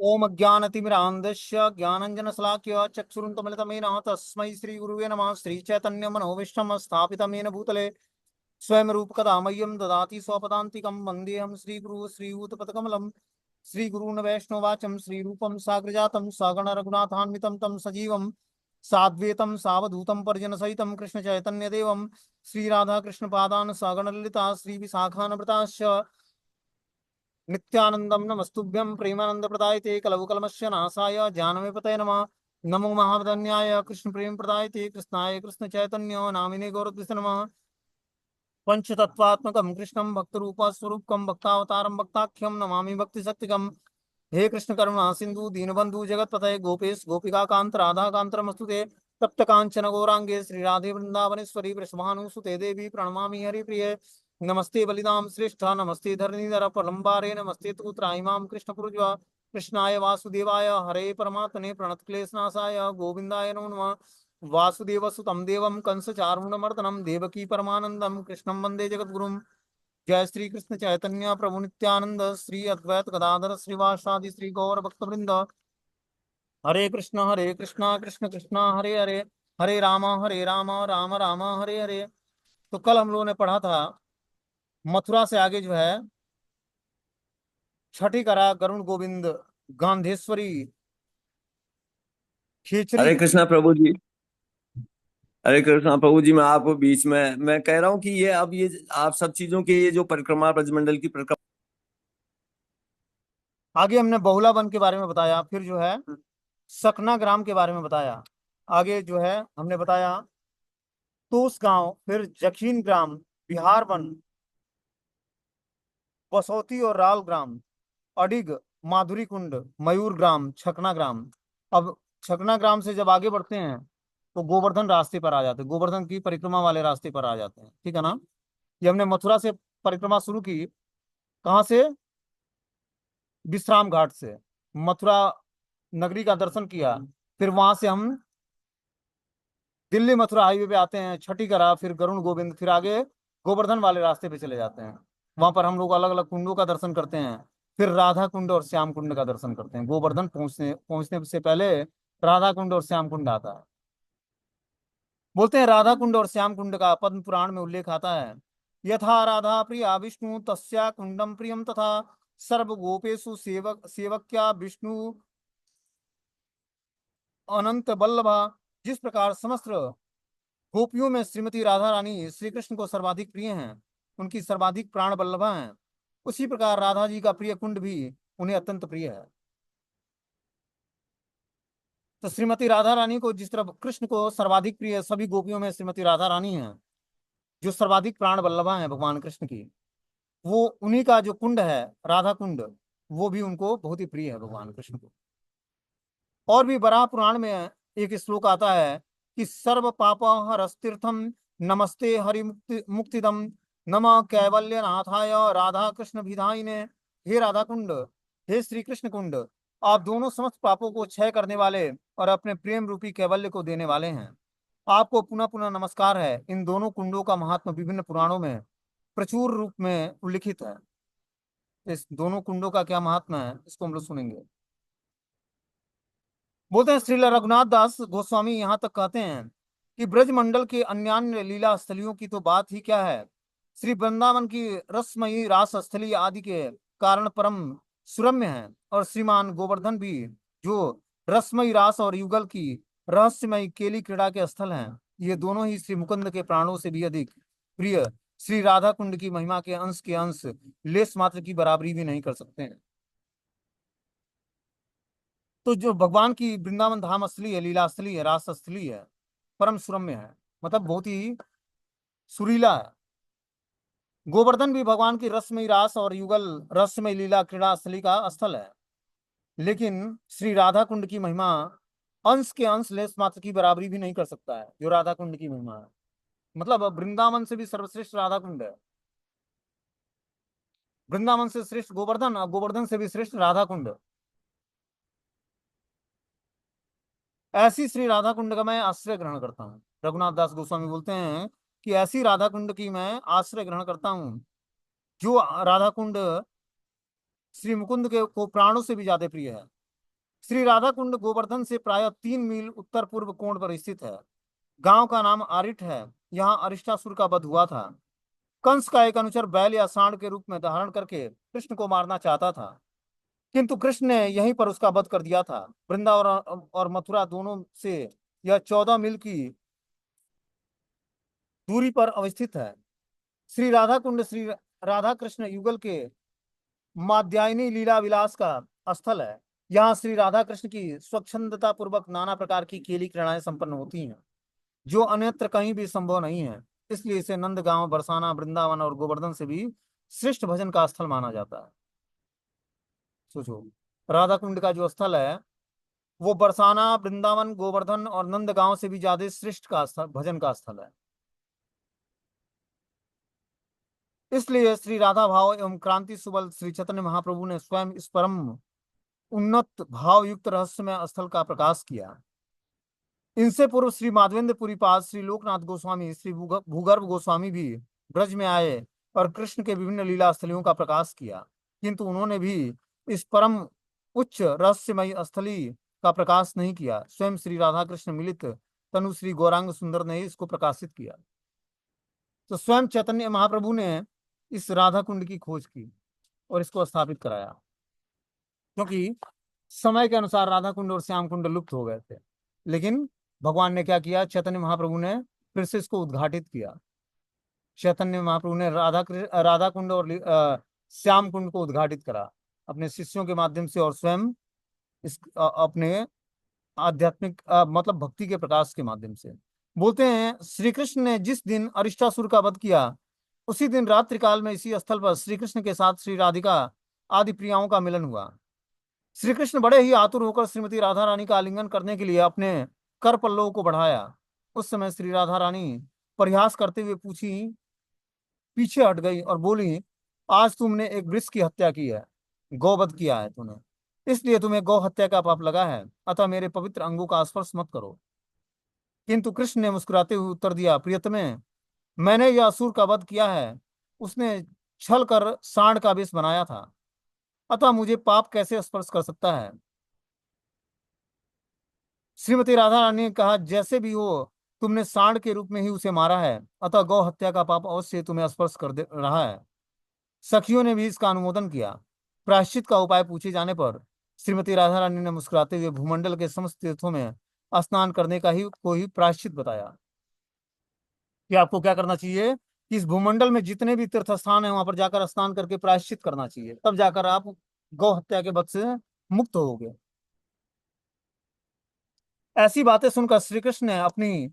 ओम अज्ञानतिमिरान्धस्य ज्ञानञ्जनशलाकया चक्षुरुन्मिलितमेन तस्मै श्रीगुरुवे नमः। श्रीचैतन्यमनोभीष्टं स्थापितं येन भूतले स्वयं रूपकदा मह्यं ददाति स्वपदान्तिकं। वन्देऽहं श्रीगुरुः श्रीभूतपदकमलं श्रीगुरून् वैष्णवाचं श्रीरूपं साग्रजातं सगण रघुनाथान्वितं तं सजीवं साद्वैतं सावधूतं परिजनसहितं कृष्णचैतन्यदेवं श्रीराधाकृष्णपादान् सगण ललिता श्रीविशाखान्विताश्च नित्यानंदम नमस्तुभ्यं प्रेमानंद प्रदायते कलवकलमस्य नाशाय जानमेपतये नमः। नमो महावदन्याय कृष्ण प्रेम प्रदायते कृष्णाय कृष्ण चैतन्य नामिने गौरकृष्ण नमः। पंचतत्वात्मकं कृष्णं भक्तरूप स्वरूपकं भक्तावतारं भक्ताख्यं नमामि भक्ति शक्तिकं। हे कृष्ण करुणा सिंधु दीनबंधु जगतपतये गोपेश गोपिका कांत राधा कांत नमस्तुते। तप्त कांचन गौरांगे श्री राधे वृंदावनेश्वरी वृषभानुसुते देवी प्रणमामि हरिप्रिये। नमस्ते बलिदाम श्रेष्ठ नमस्ते धरणीधर प्रलंबारे नमस्ते तू त्राईमां कृष्ण पुरुज्वा। कृष्णाय वासुदेवाय हरे परमात्मने प्रणतक्लेशनाशाय गोविंदाय नमो नमः। वासुदेवसुतं देवं कंसचारूणमर्दनं देवकी परमानंदं कृष्णं वंदे जगद्गुरुं। जय श्री कृष्ण चैतन्य प्रभु नित्यानंद श्री अद्वैत गदाधर श्रीवासादि श्री गौर भक्तवृंद। हरे कृष्णा कृष्ण कृष्णा हरे हरे हरे राम राम राम हरे हरे। तो कल हम लोगों ने पढ़ा था मथुरा से आगे जो है छठी करा गरुण गोविंद गांधेश्वरी खींचरी। हरे कृष्णा प्रभु जी। हरे कृष्णा प्रभु जी, मैं आपको बीच में मैं कह रहा हूँ कि ये अब ये आप सब चीजों के ये जो परिक्रमा ब्रजमंडल की परिक्रमा। आगे हमने बहुला वन के बारे में बताया, फिर जो है सकना ग्राम के बारे में बताया। आगे जो है हमने बताया तोस गांव, फिर जखीन ग्राम, बिहार वन, बसौती और राल ग्राम, अडिग, माधुरी कुंड, मयूर ग्राम, छकना ग्राम। अब छकना ग्राम से जब आगे बढ़ते हैं तो गोवर्धन रास्ते पर आ जाते हैं, गोवर्धन की परिक्रमा वाले रास्ते पर आ जाते हैं, ठीक है ना। ये हमने मथुरा से परिक्रमा शुरू की, कहाँ से? विश्राम घाट से मथुरा नगरी का दर्शन किया। फिर वहां से हम दिल्ली मथुरा हाईवे पे आते हैं, छठी करा, फिर गरुण गोविंद, फिर आगे गोवर्धन वाले रास्ते पे चले जाते हैं। वहां पर हम लोग अलग अलग कुंडों का दर्शन करते हैं। फिर राधा कुंड और श्याम कुंड का दर्शन करते हैं। गोवर्धन पहुंचने पहुंचने से पहले राधा कुंड और श्याम कुंड आता है। बोलते हैं राधा कुंड और श्याम कुंड का पद्म पुराण में उल्लेख आता है। यथा राधा प्रिया विष्णु तस्या कुंडम प्रियम तथा सर्व गोपेशु सेवक्या विष्णु अनंत बल्लभा। जिस प्रकार समस्त गोपियों में श्रीमती राधा रानी श्री कृष्ण को सर्वाधिक प्रिय हैं, उनकी सर्वाधिक प्राण बल्लभा हैं, उसी प्रकार राधा जी का प्रिय कुंड भी उन्हें अत्यंत प्रिय है। तो श्रीमती राधा रानी को जिस तरह कृष्ण को सर्वाधिक प्रिय सभी गोपियों में श्रीमती राधा रानी है, जो सर्वाधिक प्राण बल्लभा है भगवान कृष्ण की, वो उन्हीं का जो कुंड है राधा कुंड, वो भी उनको बहुत ही प्रिय है भगवान कृष्ण को। और भी बराह पुराण में एक श्लोक आता है कि सर्व पाप हरस्तीर्थम नमस्ते हरि मुक्तिदम नम कैवल्य नाथाय राधा कृष्ण भिधाइने। हे राधा कुंड, हे श्री कृष्ण कुंड, आप दोनों समस्त पापों को क्षय करने वाले और अपने प्रेम रूपी कैवल्य को देने वाले हैं। आपको पुनः पुनः नमस्कार है। इन दोनों कुंडों का महात्मा विभिन्न पुराणों में प्रचुर रूप में उल्लिखित है। इस दोनों कुंडों का क्या महात्मा है, इसको हम लोग सुनेंगे। बोलते हैं श्रील रघुनाथ दास गोस्वामी यहाँ तक कहते हैं कि ब्रजमंडल के अन्यान्य लीला स्थलियों की तो बात ही क्या है, श्री वृंदावन की रसमयी रास स्थली आदि के कारण परम सुरम्य है। और श्रीमान गोवर्धन भी, जो रसमयी रास और युगल की रहस्यमयी केली क्रीड़ा के स्थल हैं, ये दोनों ही श्री मुकुंद के प्राणों से भी अधिक प्रिय श्री राधा कुंड की महिमा के अंश लेस मात्र की बराबरी भी नहीं कर सकते हैं। तो जो भगवान की वृंदावन धाम असली है, लीला असली है, रास असली है, परम सुरम्य है, मतलब बहुत ही सुरीला है। गोवर्धन भी भगवान की रसमयी रास और युगल रसमयी लीला क्रीड़ा असली का स्थल है। लेकिन श्री राधा कुंड की महिमा अंश के अंश लेस मात्र की बराबरी भी नहीं कर सकता है, जो राधा कुंड की महिमा है। मतलब वृंदावन से भी सर्वश्रेष्ठ राधा कुंड है, वृंदावन से श्रेष्ठ गोवर्धन और गोवर्धन से भी श्रेष्ठ राधा कुंड। ऐसी श्री राधा कुंड का मैं आश्रय ग्रहण करता हूँ। रघुनाथ दास गोस्वामी बोलते हैं कि ऐसी राधा कुंड की मैं आश्रय ग्रहण करता हूँ, जो राधा कुंड श्री मुकुंद के को प्राणों से भी ज्यादा प्रिय है। श्री राधा कुंड गोवर्धन से प्राय 3 मील उत्तर पूर्व कोण पर स्थित है। गांव का नाम आरिट है। यहाँ अरिष्टासुर का वध हुआ था। कंस का एक अनुचर बैल या सांड के रूप में धारण करके कृष्ण को मारना चाहता था, किंतु कृष्ण ने यहीं पर उसका वध कर दिया था। वृंदावन और मथुरा दोनों से यह 14 मील की दूरी पर अवस्थित है। श्री राधा कुंड श्री राधा कृष्ण युगल के माध्यायनी लीला विलास का स्थल है। यहाँ श्री राधा कृष्ण की स्वच्छंदता पूर्वक नाना प्रकार की खेली क्रीड़ाएं संपन्न होती हैं, जो अन्यत्र कहीं भी संभव नहीं है। इसलिए इसे नंदगांव, बरसाना, वृंदावन और गोवर्धन से भी श्रेष्ठ भजन का स्थल माना जाता है। सोचो, राधा कुंड का जो स्थल है वो बरसाना, वृंदावन, गोवर्धन और नंदगांव से भी ज्यादा श्रेष्ठ का स्थल, भजन का स्थल है। इसलिए श्री राधा भाव एवं क्रांति सुबल श्री चैतन्य महाप्रभु ने स्वयं इस परम उन्नत भाव युक्त रहस्यमय स्थल का प्रकाश किया। इनसे पूर्व श्री माधवेंद्र पाद, श्री लोकनाथ गोस्वामी, श्री भूगर्भ गोस्वामी भी ब्रज में आए और कृष्ण के विभिन्न लीला स्थलियों का प्रकाश किया, किंतु उन्होंने भी इस परम उच्च रहस्यमय स्थली का प्रकाश नहीं किया। स्वयं श्री राधा कृष्ण मिलित तनु श्री गौरांग सुंदर ने इसको प्रकाशित किया। तो स्वयं चैतन्य महाप्रभु ने इस राधा कुंड की खोज की और इसको स्थापित कराया, क्योंकि समय के अनुसार राधा कुंड और श्याम कुंड लुप्त हो गए थे। लेकिन भगवान ने क्या किया, चैतन्य महाप्रभु ने फिर से इसको उद्घाटित किया। चैतन्य महाप्रभु ने राधा कुंड और श्याम कुंड को उद्घाटित करा अपने शिष्यों के माध्यम से और स्वयं इस अपने आध्यात्मिक मतलब भक्ति के प्रकाश के माध्यम से। बोलते हैं, श्री कृष्ण ने जिस दिन अरिष्टासुर का वध किया, उसी दिन रात्रि काल में इसी स्थल पर श्री कृष्ण के साथ श्री राधिका आदि प्रियाओं का मिलन हुआ। श्री कृष्ण बड़े ही आतुर होकर श्रीमती राधा रानी का आलिंगन करने के लिए अपने कर पल्लवों को बढ़ाया। उस समय श्री राधा रानी परिहास करते हुए पीछे हट गई और बोली, आज तुमने एक वृक्ष की हत्या की है, गौवध किया है तूने, इसलिए तुम्हें गौ हत्या का पाप लगा है, अतः मेरे पवित्र अंगों का स्पर्श मत करो। किंतु कृष्ण ने मुस्कुराते हुए उत्तर दिया, प्रियतमे, मैंने यह असुर का वध किया है। उसने छल कर सांड का विष बनाया था, अतः मुझे पाप कैसे स्पर्श कर सकता है। श्रीमती राधा रानी ने कहा, जैसे भी हो, तुमने सांड के रूप में ही उसे मारा है, अतः गौ हत्या का पाप अवश्य तुम्हें स्पर्श कर दे रहा है। सखियों ने भी इसका अनुमोदन किया। प्रायश्चित का उपाय पूछे जाने पर श्रीमती राधा रानी ने मुस्कुराते हुए भूमंडल के समस्त तीर्थों में स्नान करने का ही कोई प्रायश्चित बताया कि आपको क्या करना चाहिए कि इस भूमंडल में जितने भी तीर्थ स्थान है वहां पर जाकर स्नान करके प्रायश्चित करना चाहिए, तब जाकर आप गौ हत्या के वध से मुक्त होगे। ऐसी बातें सुनकर श्री कृष्ण ने अपनी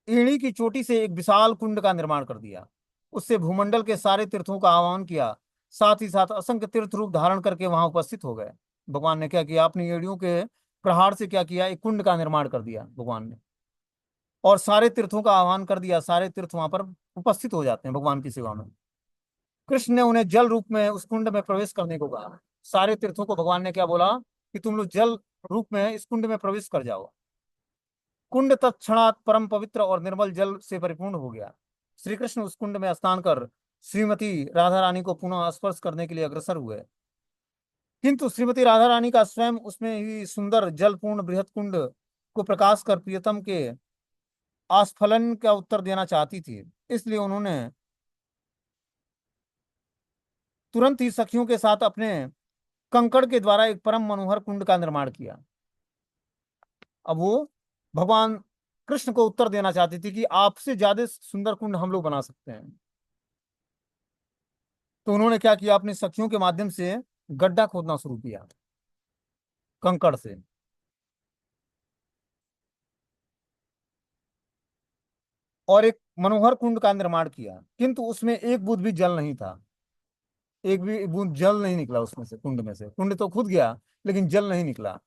एड़ी की चोटी से एक विशाल कुंड का निर्माण कर दिया। उससे भूमंडल के सारे तीर्थों का आह्वान किया, साथ ही साथ असंख्य तीर्थ रूप धारण करके वहां उपस्थित हो गए। भगवान ने क्या किया, अपनी एड़ियों के प्रहार से क्या किया, एक कुंड का निर्माण कर दिया भगवान ने, और सारे तीर्थों का आह्वान कर दिया। सारे तीर्थ वहां पर उपस्थित हो जाते हैं भगवान की सेवा में। कृष्ण ने उन्हें जल रूप में उस कुंड में प्रवेश करने को कहा। सारे तीर्थों को भगवान ने क्या बोला कि तुम लोग जल रूप में इस कुंड में प्रवेश कर जाओ। कुंड तत्क्षणात परम पवित्र और निर्मल जल से परिपूर्ण हो गया। श्री कृष्ण उस कुंड में स्नान कर श्रीमती राधा रानी को पुनः स्पर्श करने के लिए अग्रसर हुए, किंतु श्रीमती राधा रानी का स्वयं उसमें ही सुंदर जलपूर्ण बृहद कुंड को प्रकाश कर प्रियतम के आस्फलन का उत्तर देना चाहती थी। इसलिए उन्होंने तुरंत ही सखियों के साथ अपने कंकड़ के द्वारा एक परम मनोहर कुंड का निर्माण किया। अब वो भगवान कृष्ण को उत्तर देना चाहती थी कि आपसे ज्यादा सुंदर कुंड हम लोग बना सकते हैं। तो उन्होंने क्या किया, अपनी सखियों के माध्यम से गड्ढा खोदना शुरू किया कंकड़ से, और एक मनोहर कुंड का निर्माण किया, किंतु उसमें एक बूंद भी जल नहीं था। एक भी बूंद जल नहीं निकला उसमें से, कुंड में से। कुंड तो खुद गया लेकिन जल नहीं निकला।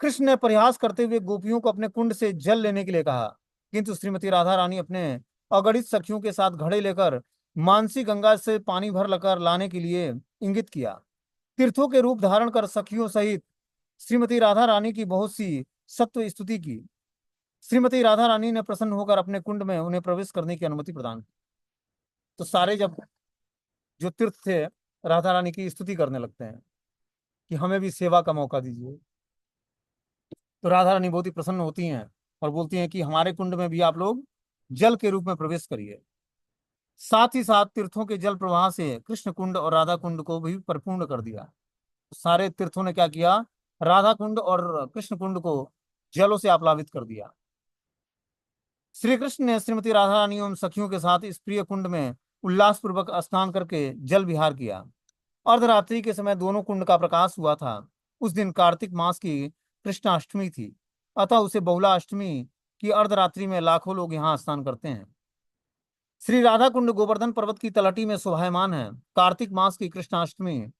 कृष्ण ने प्रयास करते हुए गोपियों को अपने कुंड से जल लेने के लिए कहा, किंतु श्रीमती राधा रानी अपने अगणित सखियों के साथ घड़े लेकर मानसी गंगा से पानी भर लेकर लाने के लिए इंगित किया। तीर्थों के रूप धारण कर सखियों सहित श्रीमती राधा रानी की बहुत सी सत्व स्तुति की। श्रीमती राधा रानी ने प्रसन्न होकर अपने कुंड में उन्हें प्रवेश करने की अनुमति प्रदान की। तो सारे जब जो तीर्थ थे राधा रानी की स्तुति करने लगते हैं कि हमें भी सेवा का मौका दीजिए। तो राधा रानी बहुत ही प्रसन्न होती हैं और बोलती हैं कि हमारे कुंड में भी आप लोग जल के रूप में प्रवेश करिए। साथ ही साथ तीर्थों के जल प्रवाह से कृष्ण कुंड और राधा कुंड को भी परिपूर्ण कर दिया। सारे तीर्थों ने क्या किया, राधा कुंड और कृष्ण कुंड को जलों से आप्लावित कर दिया। श्री कृष्ण ने श्रीमती राधा रानी एवं सखियों के साथ इस प्रिय कुंड में उल्लास पूर्वक स्नान करके जल विहार किया। अर्धरात्रि के समय दोनों कुंड का प्रकाश हुआ था। उस दिन कार्तिक मास की कृष्णाष्टमी थी, अतः उसे बहुला अष्टमी की अर्धरात्रि में लाखों लोग यहाँ स्नान करते हैं। श्री राधा कुंड गोवर्धन पर्वत की तलहटी में शोभायमान है। कार्तिक मास की कृष्णाष्टमी,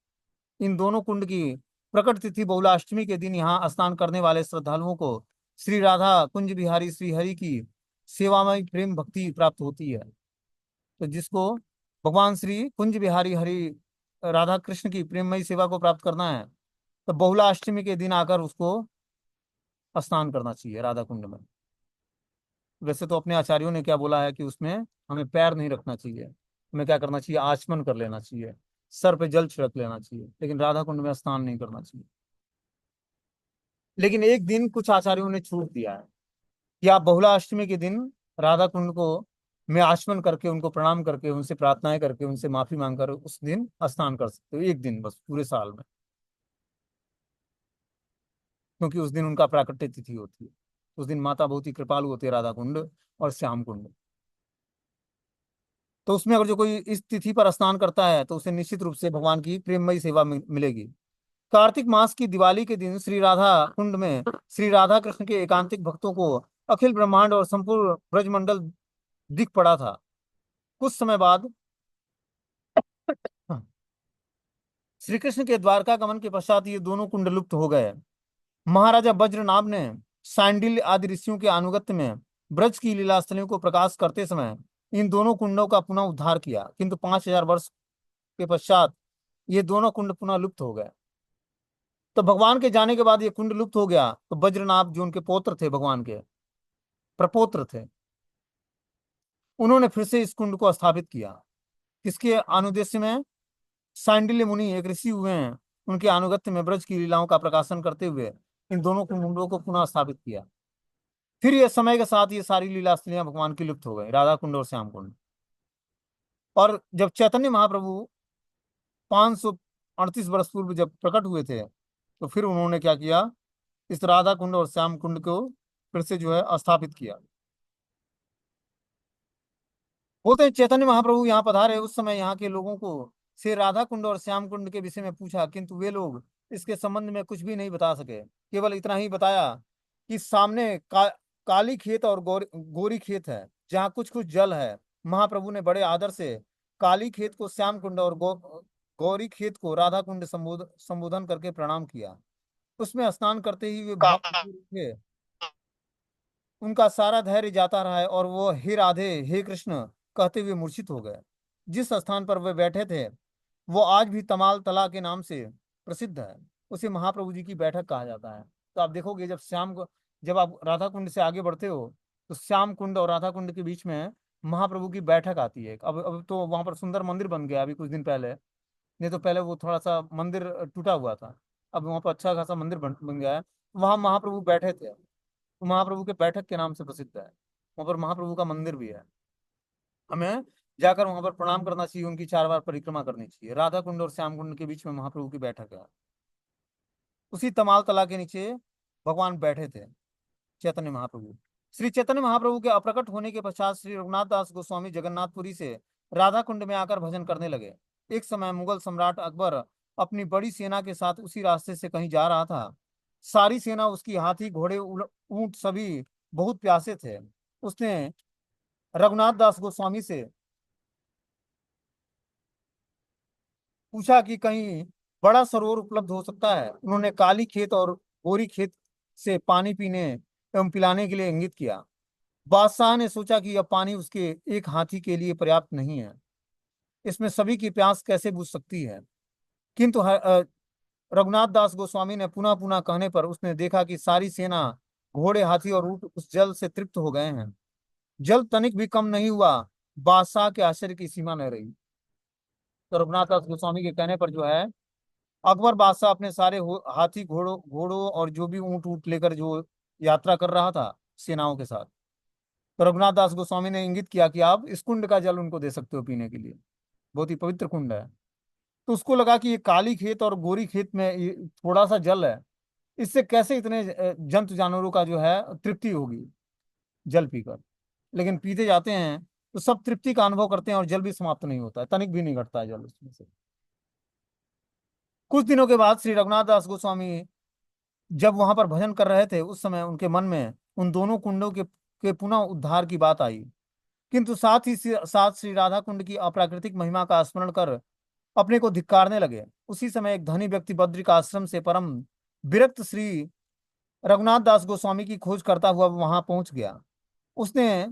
इन दोनों कुंड की प्रकट तिथि बहुला अष्टमी के दिन यहाँ स्नान करने वाले श्रद्धालुओं को श्री राधा कुंज बिहारी श्री हरि की सेवामय प्रेम भक्ति प्राप्त होती है। तो जिसको भगवान श्री कुंज बिहारी हरि राधा कृष्ण की प्रेममयी सेवा को प्राप्त करना है, तो बहुला अष्टमी के दिन आकर उसको स्नान करना चाहिए राधा कुंड में। वैसे तो अपने आचार्यों ने क्या बोला है कि उसमें हमें पैर नहीं रखना चाहिए, हमें क्या करना चाहिए, आचमन कर लेना चाहिए, सर पे जल छिड़क लेना चाहिए, लेकिन राधा कुंड में स्नान नहीं करना चाहिए। लेकिन एक दिन कुछ आचार्यों ने छूट दिया है कि आप बहुला अष्टमी के दिन राधा कुंड को में आचमन करके, उनको प्रणाम करके, उनसे प्रार्थनाएं करके, उनसे माफी मांगकर उस दिन स्नान कर सकते हो, एक दिन बस पूरे साल में, क्योंकि उस दिन उनका प्राकट्य तिथि होती है। उस दिन माता बहुत ही कृपालु होती है, राधा कुंड और श्याम कुंड। तो उसमें अगर जो कोई इस तिथि पर स्नान करता है तो उसे निश्चित रूप से भगवान की प्रेममयी सेवा मिलेगी। कार्तिक मास की दिवाली के दिन श्री राधा कुंड में श्री राधा कृष्ण के एकांतिक भक्तों को अखिल ब्रह्मांड और संपूर्ण ब्रजमंडल दिख पड़ा था। कुछ समय बाद श्री कृष्ण के द्वारका गमन के पश्चात ये दोनों कुंड लुप्त हो गए। महाराजा वज्रनाभ ने सांडिल्य आदि ऋषियों के अनुगत्य में ब्रज की लीलास्थलियों को प्रकाश करते समय इन दोनों कुंडों का पुनः उद्धार किया, किंतु 5000 वर्ष के पश्चात ये दोनों कुंड पुनः लुप्त हो गए। तो भगवान के जाने के बाद ये कुंड लुप्त हो गया, तो वज्रनाभ जो उनके पौत्र थे, भगवान के प्रपोत्र थे, उन्होंने फिर से इस कुंड को स्थापित किया। किसके अनुदेश्य में? सांडिल्य मुनि एक ऋषि हुए हैं, उनके अनुगत्य में ब्रज की लीलाओं का प्रकाशन करते हुए इन दोनों कुंडों को पुनः स्थापित किया। फिर ये समय के साथ ये सारी लीला स्थलियां भगवान की लुप्त हो गई, राधा कुंड और श्याम कुंड। और जब चैतन्य महाप्रभु 538 वर्ष पूर्व जब प्रकट हुए थे, तो फिर उन्होंने क्या किया, इस राधा कुंड और श्याम कुंड को फिर से जो है स्थापित किया। बोलते हैं चैतन्य महाप्रभु यहाँ पधारे, उस समय यहाँ के लोगों को श्री राधा कुंड और श्याम कुंड के विषय में पूछा, किंतु वे लोग इसके संबंध में कुछ भी नहीं बता सके। केवल इतना ही बताया कि सामने काली खेत और गोरी खेत है, जहाँ कुछ कुछ जल है। महाप्रभु ने बड़े आदर से काली खेत को श्याम कुंड और गौरी खेत को राधा कुंड संबोधन करके प्रणाम किया। उसमें स्नान करते ही वे भाव थे, उनका सारा धैर्य जाता रहा है और वो हे राधे हे कृष्ण कहते हुए मूर्छित हो गए। जिस स्थान पर वे बैठे थे वो आज भी तमाल तला के नाम से प्रसिद्ध है, उसे महाप्रभु जी की बैठक कहा जाता है। तो आप देखोगे जब आप राधा कुंड से आगे बढ़ते हो तो श्याम कुंड और राधा कुंड के बीच में महाप्रभु की बैठक आती है। अब तो वहां पर सुंदर मंदिर बन गया अभी कुछ दिन पहले, नहीं तो पहले वो थोड़ा सा मंदिर टूटा हुआ था, अब वहां पर अच्छा खासा मंदिर बन गया है। वहां महाप्रभु बैठे थे, तो महाप्रभु के बैठक के नाम से प्रसिद्ध है। वहां पर महाप्रभु का मंदिर भी है, हमें जाकर वहां पर प्रणाम करना चाहिए, उनकी 4 बार परिक्रमा करनी चाहिए। राधा कुंड और श्याम कुंड के बीच में महाप्रभु की बैठक है। उसी तमाल तला के नीचे भगवान बैठे थे चैतन्य महाप्रभु। श्री चैतन्य महाप्रभु के अप्रकट होने के पश्चात श्री रघुनाथ दास गोस्वामी जगन्नाथपुरी से राधा कुंड में आकर भजन करने लगे। एक समय मुगल सम्राट अकबर अपनी बड़ी सेना के साथ उसी रास्ते से कहीं जा रहा था। सारी सेना उसकी, हाथी घोड़े ऊंट सभी बहुत प्यासे थे। उसने रघुनाथ दास गोस्वामी से पूछा कि कहीं बड़ा सरोवर उपलब्ध हो सकता है। उन्होंने काली खेत और गोरी खेत से पानी पीने एवं पिलाने के लिए इंगित किया। बादशाह ने सोचा कि यह पानी उसके एक हाथी के लिए पर्याप्त नहीं है, इसमें सभी की प्यास कैसे बुझ सकती है। किंतु रघुनाथ दास गोस्वामी ने पुनः पुनः कहने पर उसने देखा कि सारी सेना, घोड़े, हाथी और ऊंट उस जल से तृप्त हो गए हैं। जल तनिक भी कम नहीं हुआ। बादशाह के आश्चर्य की सीमा नहीं रही। तो रघुनाथ दास गोस्वामी के कहने पर जो है अकबर बादशाह अपने सारे हाथी घोड़ों घोड़ों और जो भी ऊंट ऊंट लेकर जो यात्रा कर रहा था सेनाओं के साथ, तो रघुनाथ दास गोस्वामी ने इंगित किया कि आप इस कुंड का जल उनको दे सकते हो पीने के लिए, बहुत ही पवित्र कुंड है। तो उसको लगा कि ये काली खेत और गोरी खेत में ये थोड़ा सा जल है, इससे कैसे इतने जंतु जानवरों का जो है तृप्ति होगी जल पीकर। लेकिन पीते जाते हैं तो सब तृप्ति का अनुभव करते हैं और जल भी समाप्त नहीं होता है, तनिक भी नहीं घटता है जल उसमें से। कुछ दिनों के बाद श्री रघुनाथ दास गोस्वामी जब वहां पर भजन कर रहे थे, उस समय उनके मन में उन दोनों कुंडों के पुनः उद्धार की बात आई। किंतु साथ श्री राधा कुंड की अप्राकृतिक महिमा का स्मरण कर अपने को धिक्कारने लगे। उसी समय एक धनी व्यक्ति बद्रिक आश्रम से परम विरक्त श्री रघुनाथ दास गोस्वामी की खोज करता हुआ वहां पहुंच गया। उसने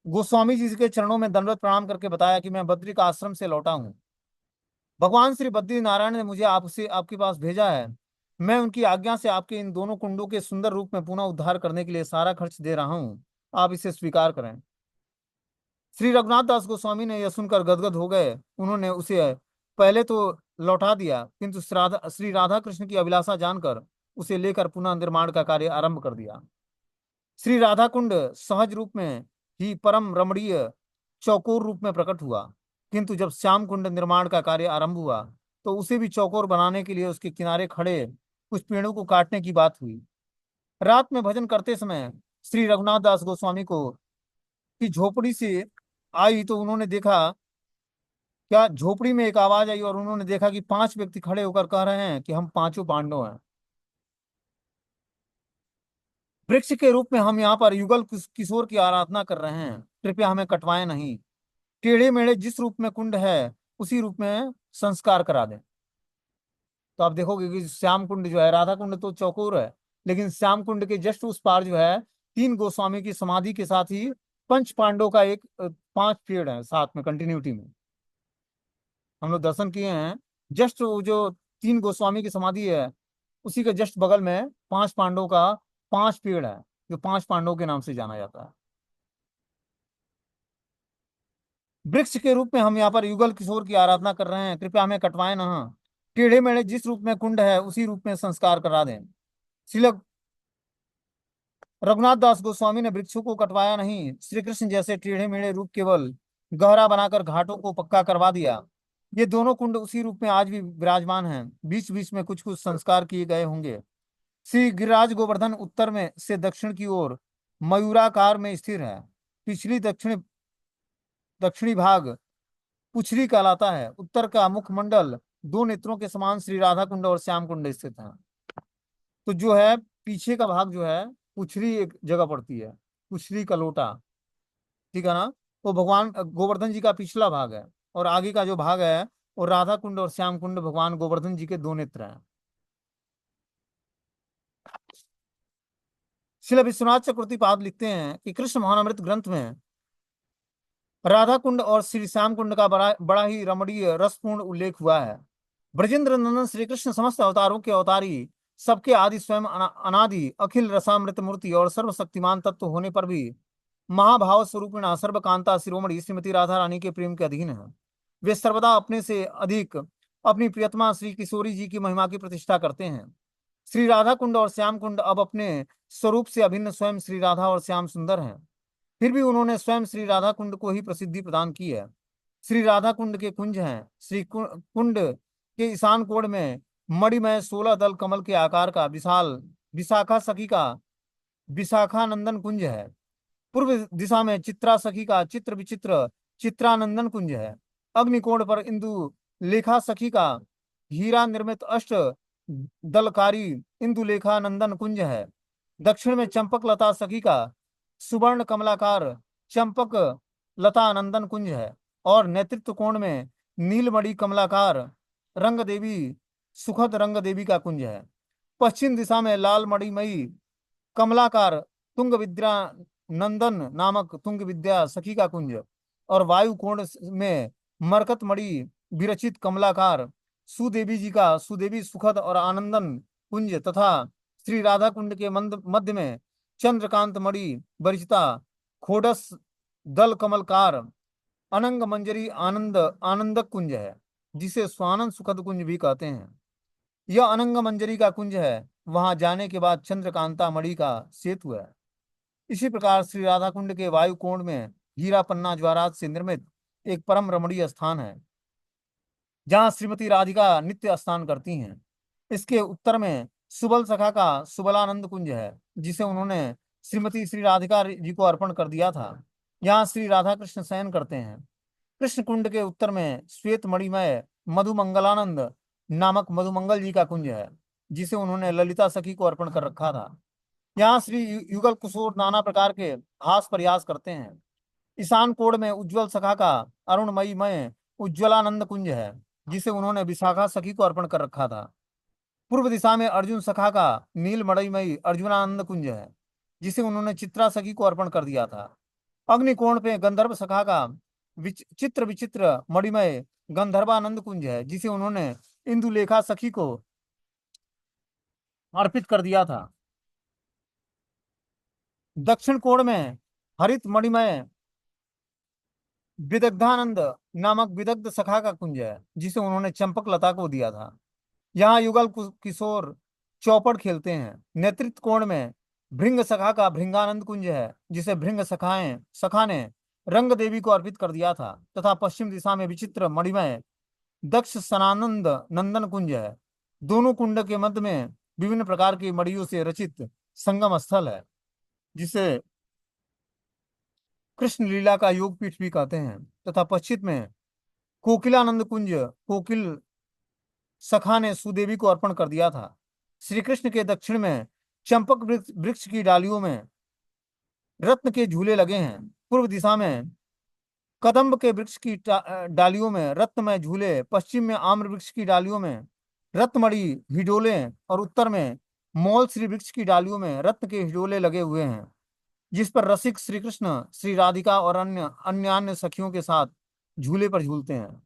गोस्वामी जी के चरणों में दंडवत प्रणाम करके बताया कि मैं बद्रिक आश्रम से लौटा हूँ, भगवान श्री बद्री नारायण ने मुझे आपसे आपके पास भेजा है। मैं उनकी आज्ञा से आपके इन दोनों कुंडों के सुंदर रूप में पुनः उद्धार करने के लिए सारा खर्च दे रहा हूँ, आप इसे स्वीकार करें। श्री रघुनाथ दास गोस्वामी ने यह सुनकर गदगद हो गए। उन्होंने उसे पहले तो लौटा दिया, किंतु श्री राधा कृष्ण की अभिलाषा जानकर उसे लेकर पुनः निर्माण का कार्य आरंभ कर दिया। श्री राधा कुंड सहज रूप में ही परम रमणीय चौकोर रूप में प्रकट हुआ, किंतु जब श्याम कुंड निर्माण का कार्य आरंभ हुआ तो उसे भी चौकोर बनाने के लिए उसके किनारे खड़े कुछ पेड़ों को काटने की बात हुई। रात में भजन करते समय श्री रघुनाथ दास गोस्वामी को की झोपड़ी से आई तो उन्होंने देखा, क्या झोपड़ी में एक आवाज आई और उन्होंने देखा कि 5 व्यक्ति खड़े होकर कह रहे हैं कि हम पांचों पांडव हैं। वृक्ष के रूप में हम यहाँ पर युगल किशोर की आराधना कर रहे हैं, कृपया हमें कटवाएं नहीं। टेढ़े मेढ़े जिस रूप में कुंड है उसी रूप में संस्कार करा दें। तो आप देखोगे कि श्याम कुंड जो है, राधा कुंड तो चौकोर है, लेकिन श्याम कुंड के जस्ट उस पार जो है 3 गोस्वामी की समाधि के साथ ही पंच पांडव का एक 5 पेड़ है साथ में कंटिन्यूटी में, हम लोग दर्शन किए हैं। जस्ट वो जो 3 गोस्वामी की समाधि है उसी के जस्ट बगल में 5 पांडवों का 5 पेड़ है, जो 5 पांडवों के नाम से जाना जाता है। वृक्ष के रूप में हम यहाँ पर युगल किशोर की आराधना कर रहे हैं, कृपया हमें कटवाएं ना। टेढ़े मेढ़े जिस रूप में कुंड है उसी रूप में संस्कार करा दें। श्री रघुनाथ दास गोस्वामी ने वृक्षों को कटवाया नहीं, श्री कृष्ण जैसे टेढ़े मेढ़े रूप केवल गहरा बनाकर घाटों को पक्का करवा दिया। ये दोनों कुंड उसी रूप में आज भी विराजमान हैं, बीच बीच में कुछ कुछ संस्कार किए गए होंगे। श्री गिरिराज गोवर्धन उत्तर में से दक्षिण की ओर मयूराकार में स्थिर है। पिछली दक्षिणी भाग पुछरी कहलाता है। उत्तर का मुखमंडल 2 नेत्रों के समान श्री राधा कुंड और श्याम कुंड स्थित है। तो जो है पीछे का भाग जो है पुछरी एक जगह पड़ती है, पुछरी का लोटा, ठीक है ना। वो भगवान गोवर्धन जी का पिछला भाग है, और आगे का जो भाग है वो राधा कुंड और श्याम कुंड भगवान गोवर्धन जी के 2 नेत्र हैं। श्रील विश्वनाथ चक्रवर्ती पाद लिखते हैं कि कृष्ण महानामृत ग्रंथ में राधा कुंड और श्री श्याम कुंड का बड़ा बड़ा ही रमणीय रसपूर्ण उल्लेख हुआ है। ब्रजेंद्र नंदन श्री कृष्ण समस्त अवतारों के अवतारी, सबके आदि स्वयं अनादि अखिल रसामृत मूर्ति और सर्वशक्तिमान तत्व होने पर भी महाभाव स्वरूपिणा सर्वकांता शिरोमणि श्रीमती राधा रानी के प्रेम के अधीन है। वे सर्वदा अपने से अधिक अपनी प्रियतमा श्री किशोरी जी की महिमा की प्रतिष्ठा करते हैं। श्री राधा कुंड और श्याम कुंड अब अपने स्वरूप से अभिन्न स्वयं श्री राधा और श्याम सुंदर हैं, फिर भी उन्होंने स्वयं श्री राधा कुंड को ही प्रसिद्धि प्रदान की है। श्री राधा कुंड के कुंज हैं, श्री कुंड के ईशान कोण में मणिमय 16 दल कमल के आकार का विशाल विशाखा सखी का विशाखानंदन कुंज है। पूर्व दिशा में चित्रा सखी का चित्र विचित्र चित्रानंदन कुंज है। अग्निकोण पर इंदु लेखा सखी का हीरा निर्मित अष्ट दलकारी इंदुलेखा नंदन कुंज है। दक्षिण में चंपक लता सखी का सुवर्ण कमलाकार चंपक लता नंदन कुंज है, और नेतृत्व कोण में नीलमणि कमलाकार रंग देवी सुखद रंग देवी का कुंज है। पश्चिम दिशा में लाल मणिमयी कमलाकार तुंग विद्या नंदन नामक तुंग विद्या सखी का कुंज, और वायु कोण में मरकत मणि विरचित कमलाकार सुदेवी जी का सुदेवी सुखद और आनंदन कुंज, तथा श्री राधा कुंड के मध्य में चंद्रकांत मणि बरिचिता खोडस दल कमलकार अनंग मंजरी आनंदक कुंज है। जिसे स्वानंद सुखद कुंज भी कहते हैं। यह अनंग मंजरी का कुंज है। वहां जाने के बाद चंद्रकांता मणि का सेतु है। इसी प्रकार श्री राधा कुंड के वायु कोण में हीरा पन्ना ज्वारात से निर्मित एक परम रमणीय स्थान है, जहां श्रीमती राधिका नित्य स्नान करती हैं। इसके उत्तर में सुबल सखा का सुबलानंद कुंज है, जिसे उन्होंने श्रीमती श्री राधिका जी को अर्पण कर दिया था। यहाँ श्री राधा कृष्ण शयन करते हैं। कृष्ण कुंड के उत्तर में श्वेत मणिमय मधुमंगलानंद नामक मधुमंगल जी का कुंज है, जिसे उन्होंने ललिता सखी को अर्पण कर रखा था। यहाँ श्री युगल किशोर नाना प्रकार के हास प्रयास करते हैं। ईशान कोण में उज्जवल सखा का अरुणमयीमय उज्ज्वलानंद कुंज है, जिसे उन्होंने विशाखा सखी को अर्पण कर रखा था। पूर्व दिशा में अर्जुन सखा का नील मणिमयी अर्जुनानंद कुंज है, जिसे उन्होंने चित्रा सखी को अर्पण कर दिया था। अग्निकोण पे गंधर्व सखा का चित्र विचित्र मणिमय गंधर्वानंद कुंज है, जिसे उन्होंने इंदुलेखा सखी को अर्पित कर दिया था। दक्षिण कोण में हरित मणिमय विदग्धानंद नामक विदग्ध सखा का कुंज है, जिसे उन्होंने चंपक लता को दिया था। यहाँ युगल किशोर चौपड़ खेलते हैं। नेतृत्व कोण में भृंग सखा का भृंगानंद कुंज है, जिसे भृंग सखा ने रंग देवी को अर्पित कर दिया था। तथा पश्चिम दिशा में विचित्र मणिमय दक्ष सनानंद नंदन कुंज है। दोनों कुंड के मध्य में विभिन्न प्रकार की मड़ियों से रचित संगम स्थल है, जिसे कृष्ण लीला का योग पीठ भी कहते हैं। तथा पश्चिम में कोकिलानंद कुंज कोकिल सखा ने सुदेवी को अर्पण कर दिया था। श्री कृष्ण के दक्षिण में चंपक वृक्ष की डालियों में रत्न के झूले लगे हैं। पूर्व दिशा में कदम्ब के वृक्ष की डालियों में रत्नमय झूले, पश्चिम में आम्र वृक्ष की डालियों में रत्नमणि हिडोले और उत्तर में मौल श्री वृक्ष की डालियों में रत्न के हिडोले लगे हुए हैं, जिस पर रसिक श्री कृष्ण श्री राधिका और अन्य सखियों के साथ झूले पर झूलते हैं।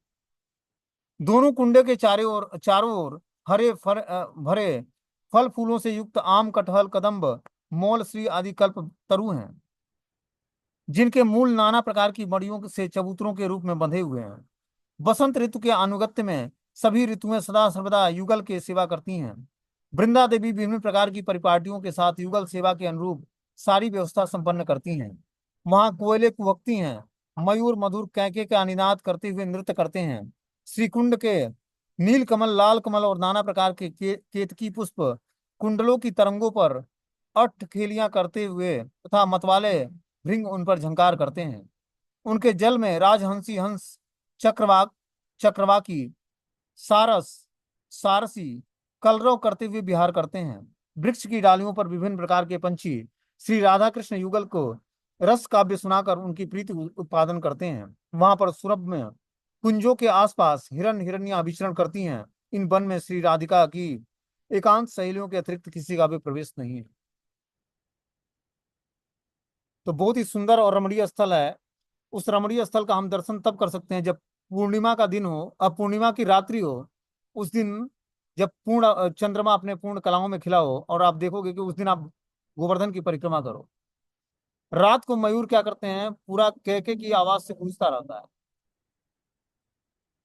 दोनों कुंडे के चारों ओर भरे फल फूलों से युक्त आम कटहल कदम्ब मोल श्री आदि कल्प तरु हैं, जिनके मूल नाना प्रकार की मड़ियों से चबूतरों के रूप में बंधे हुए हैं। बसंत ऋतु के अनुगत्य में सभी ऋतुएं सदा सर्वदा युगल के सेवा करती हैं। वृंदा देवी विभिन्न प्रकार की परिपाटियों के साथ युगल सेवा के अनुरूप सारी व्यवस्था संपन्न करती हैं। वहां कोयले कुहकती हैं, मयूर मधुर कैके का निनाद करते हुए नृत्य करते हैं। श्रीकुंड के नील कमल, लाल कमल और नाना प्रकार के केतकी पुष्प कुंडलों की तरंगों पर अट्ठ खेलियां करते हुए तथा मतवाले भृंग उन पर झंकार करते हैं। उनके जल में राजहंसी हंस, चक्रवाकी, सारसी कलरव करते हुए विहार करते हैं। वृक्ष की डालियों पर विभिन्न प्रकार के पंछी श्री राधा कृष्ण युगल को रस काव्य सुनाकर उनकी प्रीति उत्पादन करते हैं। वहां पर सुरभ में कुंजों के आसपास हिरण्या विचरण करती हैं। इन वन में श्री राधिका की एकांत सहेलियों के अतिरिक्त किसी का भी प्रवेश नहीं है। तो बहुत ही सुंदर और रमणीय स्थल है। उस रमणीय स्थल का हम दर्शन तब कर सकते हैं जब पूर्णिमा का दिन हो, अब पूर्णिमा की रात्रि हो। उस दिन जब पूर्ण चंद्रमा अपने पूर्ण कलाओं में खिला हो, और आप देखोगे कि उस दिन आप गोवर्धन की परिक्रमा करो। रात को मयूर क्या करते हैं, पूरा केके की आवाज से गूंजता रहता है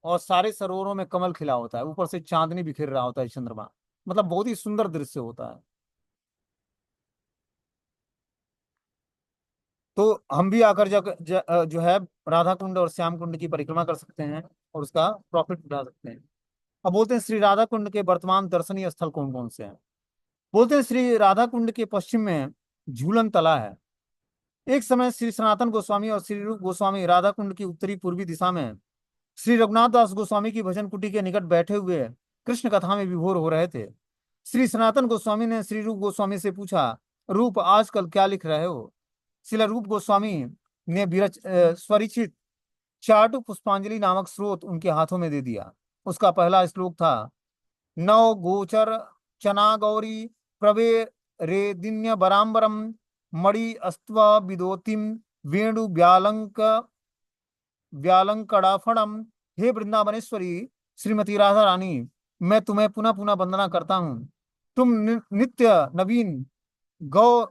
और सारे सरोवरों में कमल खिला होता है, ऊपर से चांदनी बिखेर रहा होता है चंद्रमा। मतलब बहुत ही सुंदर दृश्य होता है। तो हम भी आकर जो है राधा कुंड और श्याम कुंड की परिक्रमा कर सकते हैं और उसका प्रॉफिट उठा सकते हैं। अब बोलते हैं श्री राधा कुंड के वर्तमान दर्शनीय स्थल कौन कौन से हैं। बोलते हैं श्री राधा कुंड के पश्चिम में झूलन तला है। एक समय श्री सनातन गोस्वामी और श्री रूप गोस्वामी राधा कुंड की उत्तरी पूर्वी दिशा में श्री रघुनाथ दास गोस्वामी की भजन कुटी के निकट बैठे हुए कृष्ण कथा में विभोर हो रहे थे। श्री सनातन गोस्वामी ने श्री रूप गोस्वामी से पूछा, रूप आजकल क्या लिख रहे हो। श्री रूप गोस्वामी ने स्वरिचित चाटु पुष्पांजलि नामक स्रोत उनके हाथों में दे दिया। उसका पहला श्लोक था, नव गोचर चना गौरी प्रवे रे दिन्य बराम्बरम मणि अस्त्व विदोतिम वेणु व्यालंकड़ाफणम। हे वृंदावनेश्वरी श्रीमती राधा रानी, मैं तुम्हें पुनः पुनः वंदना करता हूँ। तुम नित्य नवीन गौ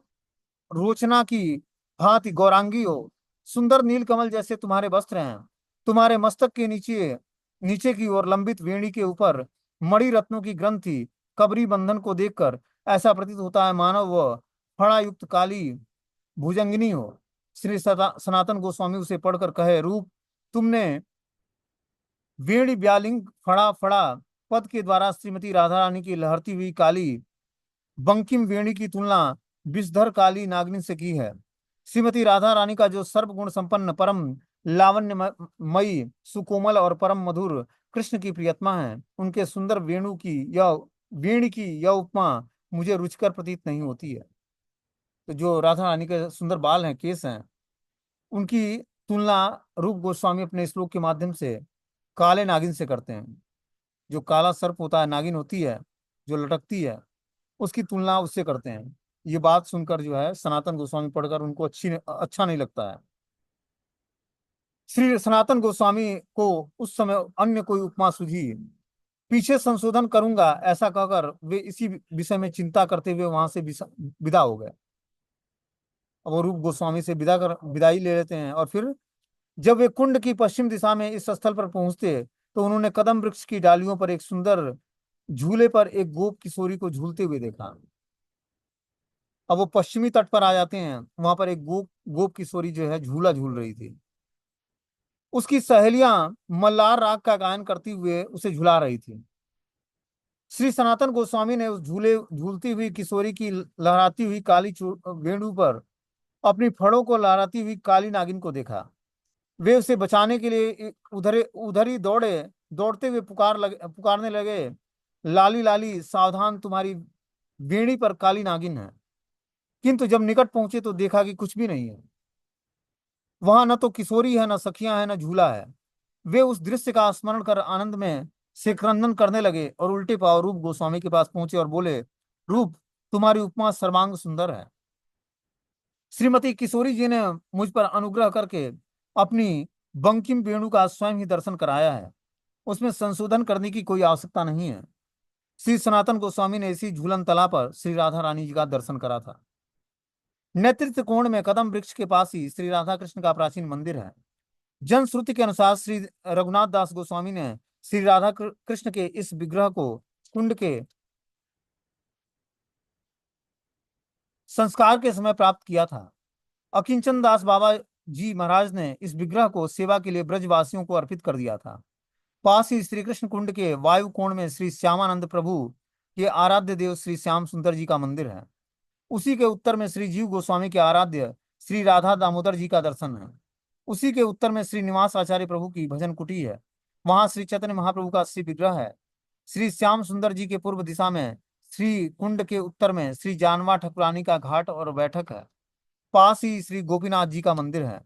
रोचना की भांति गौरांगी हो। सुंदर नील कमल जैसे तुम्हारे वस्त्र हैं। तुम्हारे मस्तक के नीचे नीचे की ओर लंबित वेणी के ऊपर मणि रत्नों की ग्रंथि कबरी बंधन को देखकर ऐसा प्रतीत होता है मानव वह फणा युक्त काली भुजंगिनी हो। श्री सनातन गोस्वामी उसे पढ़कर कहे, रूप तुमने वेणी ब्यालिंग फड़ा फड़ा पद के द्वारा श्रीमती राधा रानी की लहरती हुई काली बंकिम वेणी की तुलना विषधर काली नागिन से की है। श्रीमती राधा रानी का जो सर्वगुण संपन्न परम लावण्यमयी सुकोमल और परम मधुर कृष्ण की प्रियतमा है, उनके सुंदर वेणी की यह उपमा मुझे रुचिकर प्रतीत नहीं होती है। तो जो राधा रानी के सुंदर बाल हैं, केस हैं, उनकी तुलना रूप गोस्वामी अपने श्लोक के माध्यम से काले नागिन से करते हैं। जो काला सर्प होता है, नागिन होती है जो लटकती है, उसकी तुलना उससे करते हैं। ये बात सुनकर जो है सनातन गोस्वामी पढ़कर उनको अच्छा नहीं लगता है। श्री सनातन गोस्वामी को उस समय अन्य कोई उपमा सूझी। पीछे संशोधन करूंगा ऐसा कहकर वे इसी विषय में चिंता करते हुए वहां से विदा हो गए। अब वो रूप गोस्वामी से विदाई ले लेते हैं। और फिर जब वे कुंड की पश्चिम दिशा में इस स्थल पर पहुंचते तो उन्होंने कदम वृक्ष की डालियों पर एक सुंदर झूले पर एक गोप किशोरी को झूलते हुए देखा। अब वो पश्चिमी तट पर आ जाते हैं, वहां पर एक गोप किशोरी जो है झूला झूल रही थी। उसकी सहेलियां मल्लार राग का गायन करती हुए उसे झुला रही थी। श्री सनातन गोस्वामी ने उस झूलती हुई किशोरी की लहराती हुई काली वेणु पर अपनी फड़ों को लहराती हुई काली नागिन को देखा। वे उसे बचाने के लिए उधर उधर ही दौड़ते हुए पुकारने लगे, लाली लाली सावधान, तुम्हारी वेणी पर काली नागिन है। किंतु जब निकट पहुंचे तो देखा कि कुछ भी नहीं है। वहां न तो किशोरी है, न सखियां है, न झूला है। वे उस दृश्य का स्मरण कर आनंद में से क्रंदन करने लगे और उल्टे पांव रूप गोस्वामी के पास पहुंचे और बोले, रूप तुम्हारी उपमा सर्वांग सुंदर है। श्रीमती किशोरी जी ने मुझ पर अनुग्रह करके अपनी बंकिम वेणु का स्वयं ही दर्शन कराया है, उसमें संशोधन करने की कोई आवश्यकता नहीं है। श्री सनातन गोस्वामी ने इसी झूलन तला पर श्री राधा रानी जी का दर्शन करा था। नेतृत्व कोण में कदम वृक्ष के पास ही श्री राधा कृष्ण का प्राचीन मंदिर है। जन श्रुति के अनुसार श्री रघुनाथ दास गोस्वामी ने श्री राधा कृष्ण के इस विग्रह को कुंड के संस्कार के समय प्राप्त किया था। अकिंचन दास बाबा जी महाराज ने इस विग्रह को सेवा के लिए ब्रजवासियों को अर्पित कर दिया था। पास ही श्री कृष्ण कुंड के वायु कोण में श्री श्यामानंद प्रभु के आराध्य देव श्री श्याम सुंदर जी का मंदिर है। उसी के उत्तर में श्री जीव गोस्वामी के आराध्य श्री राधा दामोदर जी का दर्शन है। उसी के उत्तर में श्री निवास आचार्य प्रभु की भजन कुटी है। वहां श्री चैतन्य महाप्रभु का श्री विग्रह है। श्री श्याम सुंदर जी के पूर्व दिशा में श्री कुंड के उत्तर में श्री जानवा ठकुरानी का घाट और बैठक है। पास ही श्री गोपीनाथ जी का मंदिर है।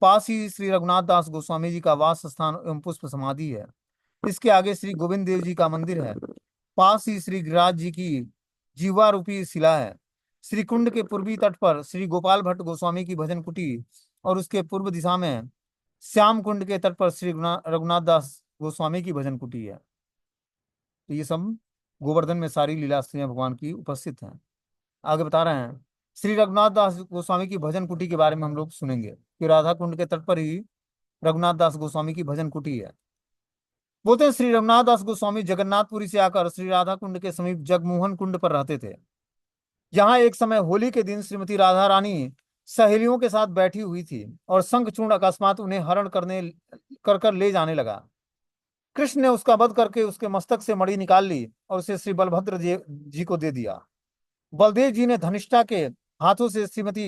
पास ही श्री रघुनाथ दास गोस्वामी जी का वास स्थान एवं पुष्प समाधि है। इसके आगे श्री गोविंद देव जी का मंदिर है। पास ही श्री गिरिराज जी की जीवा रूपी शिला है। श्री कुंड के पूर्वी तट पर श्री गोपाल भट्ट गोस्वामी की भजन कुटी और उसके पूर्व दिशा में श्याम कुंड के तट पर श्री रघुनाथ दास गोस्वामी की भजन कुटी है। तो ये सब गोवर्धन में सारी लीलास्त्रियां भगवान की उपस्थित हैं। आगे बता रहे हैं, श्री रघुनाथ दास गोस्वामी की भजन कुटी के बारे में हम लोग सुनेंगे कि राधा कुंड के तट पर ही रघुनाथ दास गोस्वामी की भजन कुटी है। बोलते हैं श्री रघुनाथ दास गोस्वामी जगन्नाथपुरी से आकर श्री राधा कुंड के समीप जगमोहन कुंड पर रहते थे। यहाँ एक समय होली के दिन श्रीमती राधा रानी सहेलियों के साथ बैठी हुई थी और शंखचूर्ण अकस्मात उन्हें हरण कर ले जाने लगा। कृष्ण ने उसका वध करके उसके मस्तक से मणि निकाल ली और उसे श्री बलभद्र जी को दे दिया। बलदेव जी ने धनिष्ठा के हाथों से श्रीमती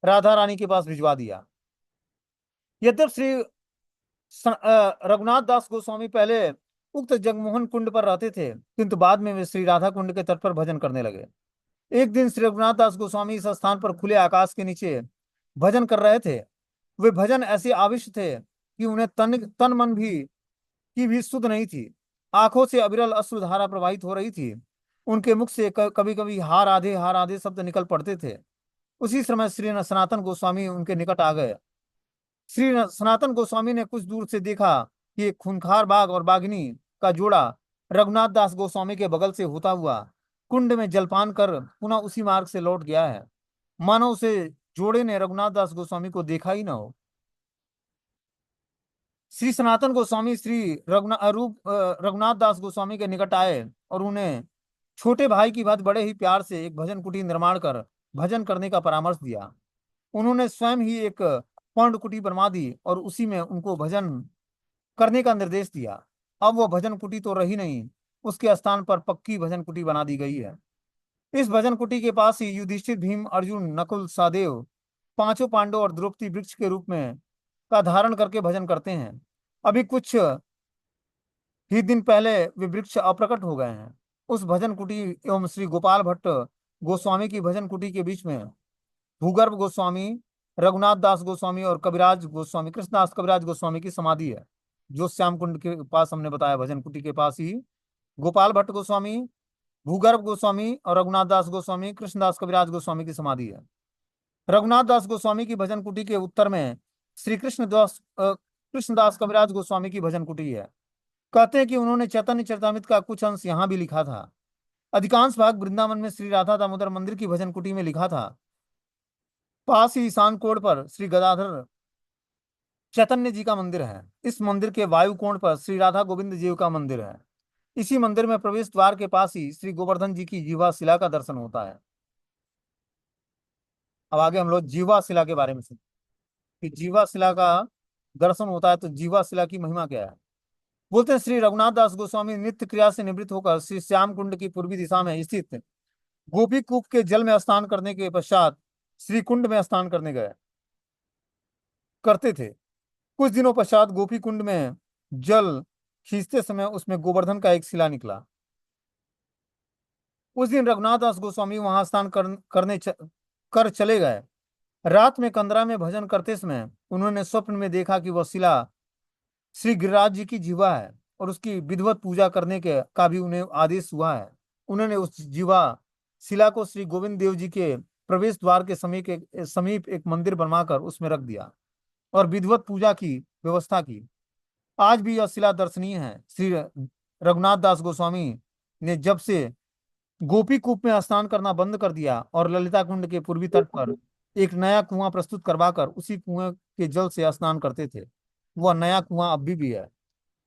राधा रानी के पास भिजवा दिया। यद्यप श्री रघुनाथ दास गोस्वामी पहले उक्त जगमोहन कुंड पर रहते थे, किंतु बाद में वे श्री राधा कुंड के तट पर भजन करने लगे। एक दिन श्री रघुनाथ दास गोस्वामी इस स्थान पर खुले आकाश के नीचे भजन कर रहे थे। वे भजन ऐसे आविष्ट थे कि उन्हें तन मन भी सुध नहीं थी। आंखों से अविरल अश्रुधारा प्रवाहित हो रही थी। उनके मुख से कभी कभी हार आधे शब्द निकल पड़ते थे। उसी समय श्री सनातन गोस्वामी उनके निकट आ गए। श्री सनातन गोस्वामी ने कुछ दूर से देखा कि एक खूंखार बाघ और बाघिनी का जोड़ा रघुनाथ दास गोस्वामी के बगल से होता हुआ कुंड में जलपान कर पुनः उसी मार्ग से लौट गया है, मानो उसे जोड़े ने रघुनाथ दास गोस्वामी को देखा ही ना हो। श्री सनातन गोस्वामी श्री रघुनाथ दास गोस्वामी के निकट आए और उन्हें छोटे भाई की बात बड़े ही प्यार से एक भजन कुटी निर्माण कर भजन करने का परामर्श दिया। उन्होंने स्वयं ही एक पर्ण कुटी बनवा दी और उसी में उनको भजन करने का निर्देश दिया। अब वह भजन कुटी तो रही नहीं, उसके स्थान पर पक्की भजन कुटी बना दी गई है। इस भजन कुटी के पास ही युधिष्ठिर, भीम, अर्जुन, नकुल, सहदेव, पांचों पांडव और द्रौपदी वृक्ष के रूप में का धारण करके भजन करते हैं। अभी कुछ ही दिन पहले वे वृक्ष अप्रकट हो गए हैं। उस भजन कुटी एवं श्री गोपाल भट्ट गोस्वामी की भजन कुटी के बीच में भूगर्भ गोस्वामी, रघुनाथ दास गोस्वामी और कविराज गोस्वामी, कृष्णदास कविराज गोस्वामी की समाधि है। जो श्याम कुंड के पास हमने बताया, भजन कुटी के पास ही गोपाल भट्ट गोस्वामी, भूगर्भ गोस्वामी और रघुनाथ दास गोस्वामी, कृष्णदास कविराज गोस्वामी की समाधि है। रघुनाथ दास गोस्वामी की भजन कुटी के उत्तर में श्री कृष्णदास कविराज गोस्वामी की भजन कुटी है। कहते हैं कि उन्होंने चैतन्य चरितामृत का कुछ अंश यहाँ भी लिखा था। अधिकांश भाग वृंदावन में श्री राधा दामोदर मंदिर की भजन कुटी में लिखा था। पास ही ईशान कोण पर श्री गदाधर चैतन्य जी का मंदिर है। इस मंदिर के वायु कोण पर श्री राधा गोविंद जी का मंदिर है। इसी मंदिर में प्रवेश द्वार के पास ही श्री गोवर्धन जी की जीवा शिला का दर्शन होता है। अब आगे हम लोग जीवा शिला के बारे में सुनते हैं कि जीवा शिला का दर्शन होता है तो जीवा शिला की महिमा क्या है। बोलते हैं श्री रघुनाथ दास गोस्वामी नित्य क्रिया से निवृत्त होकर श्री श्याम कुंड की पूर्वी दिशा में स्थित गोपी कूप के जल में स्नान करने के पश्चात श्री कुंड में स्नान करने गए करते थे। कुछ दिनों पश्चात गोपी कुंड में जल खींचते समय उसमें गोवर्धन का एक शिला निकला। उस दिन रघुनाथ दास गोस्वामी वहां स्नान कर चले गए। रात में कंदरा में भजन करते समय उन्होंने स्वप्न में देखा कि वह शिला श्री गिरिराज जी की जीवा है और उसकी विधिवत पूजा करने के का भी उन्हें आदेश हुआ है। उन्होंने उस जीवा शिला को श्री गोविंद देव जी के प्रवेश द्वार के समीप एक मंदिर बनवाकर उसमें रख दिया और विधिवत पूजा की व्यवस्था की। आज भी यह शिला दर्शनीय है। श्री रघुनाथ दास गोस्वामी ने जब से गोपी कूप में स्नान करना बंद कर दिया और ललिता कुंड के पूर्वी तट पर एक नया कुआं प्रस्तुत करवाकर उसी कुएं के जल से स्नान करते थे। वह नया कुआं अब भी है।